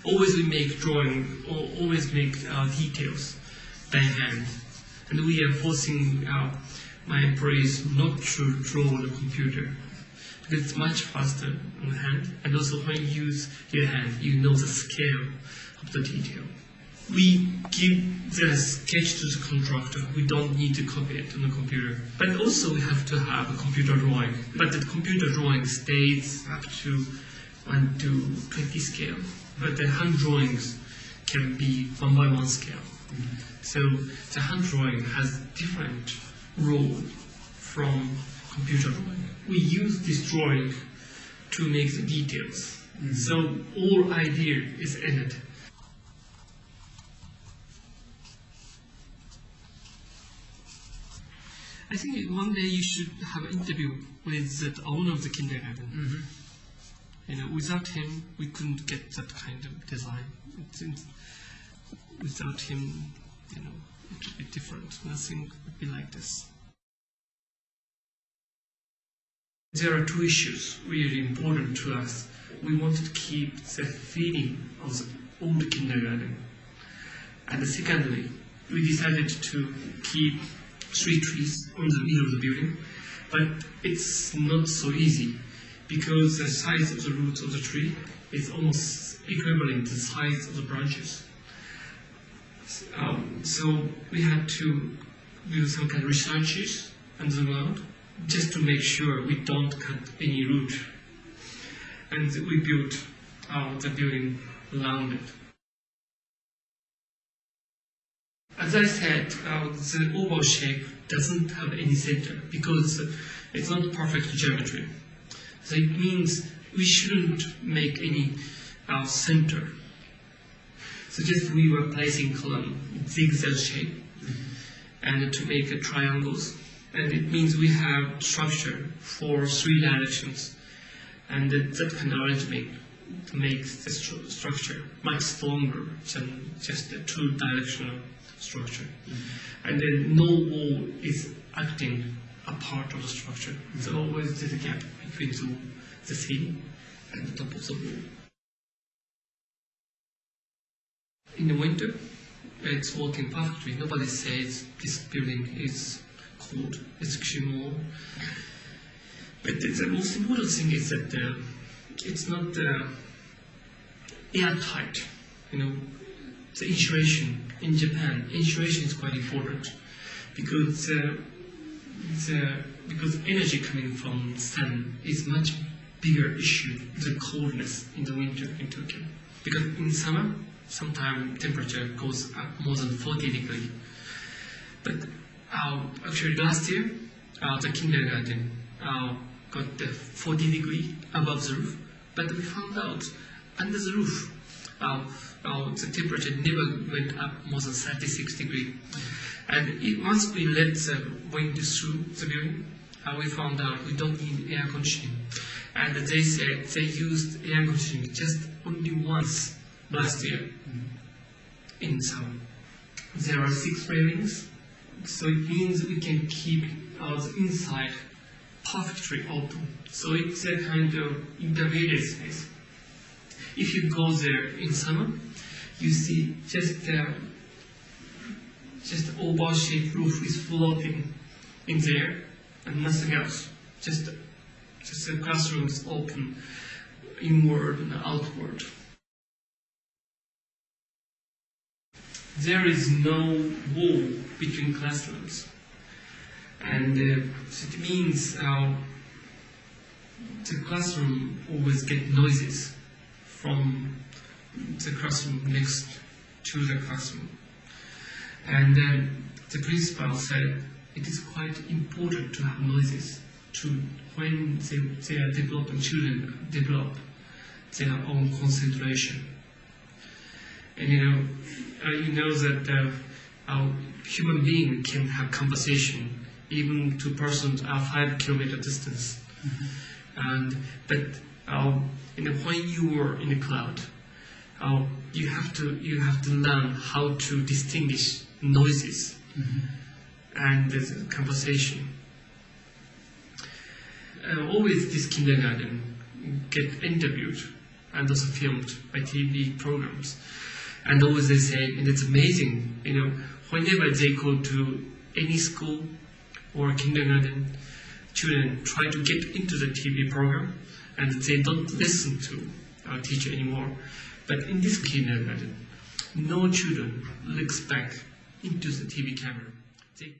Always we make drawing, or always make details by hand. And we are forcing my employees not to draw on the computer, because it's much faster on the hand, and also when you use your hand, you know the scale of the detail. We give the sketch to the contractor. We don't need to copy it on the computer. But also we have to have a computer drawing. But the computer drawing stays up to 1 to 20 scale. But the hand drawings can be 1 by 1 scale. So the hand drawing has different role from computer drawing. We use this drawing to make the details. So all idea is in it. I think one day you should have an interview with the owner of the kindergarten. You know, without him, we couldn't get that kind of design. Without him, you know, it would be different. Nothing would be like this. There are two issues really important to us. We wanted to keep the feeling of the old kindergarten. And secondly, we decided to keep 3 trees on the middle of the building. But it's not so easy, because the size of the roots of the tree is almost equivalent to the size of the branches. So we had to do some kind of researches under the ground, just to make sure we don't cut any root. And we built the building around it. As I said, the oval shape doesn't have any center because it's not perfect geometry. So it means we shouldn't make any center. So just we were placing column in zigzag shape and to make triangles. And it means we have structure for 3 directions. And that kind of arrangement makes the structure much stronger than just a 2-directional structure. And then no wall is acting a part of the structure. So always there's a gap between the ceiling and the top of the wall. In the winter, it's working perfectly. Nobody says this building is cold. It's actually more. But the most important thing is that it's not airtight. You know, the insulation in Japan, insulation is quite important because because energy coming from sun is much bigger issue than coldness in the winter in Tokyo. Because in summer, sometimes temperature goes up more than 40 degrees. But actually last year, the kindergarten got the 40 degrees above the roof. But we found out under the roof, the temperature never went up more than 36 degrees. And once we let the wind through the building, we found out we don't need air conditioning. And they said they used air conditioning just only once last year in summer. There are 6 railings, so it means we can keep the inside perfectly open. So it's a kind of intermediate space. If you go there in summer, you see just oval-shaped roof is floating in there and nothing else. Just the classrooms open inward and outward. There is no wall between classrooms, and so it means the classroom always get noises from the classroom next to the classroom. And the principal said it is quite important to have noises when they are developing, children develop their own concentration. And you know that our human being can have conversation even to persons at 5 kilometer distance. But when you are in a crowd, you have to learn how to distinguish noises and the conversation. Always this kindergarten get interviewed and also filmed by TV programs. And always they say, and it's amazing, whenever they go to any school or kindergarten, children try to get into the TV program and they don't listen to our teacher anymore. But in this kindergarten, no children looks back into the TV camera. They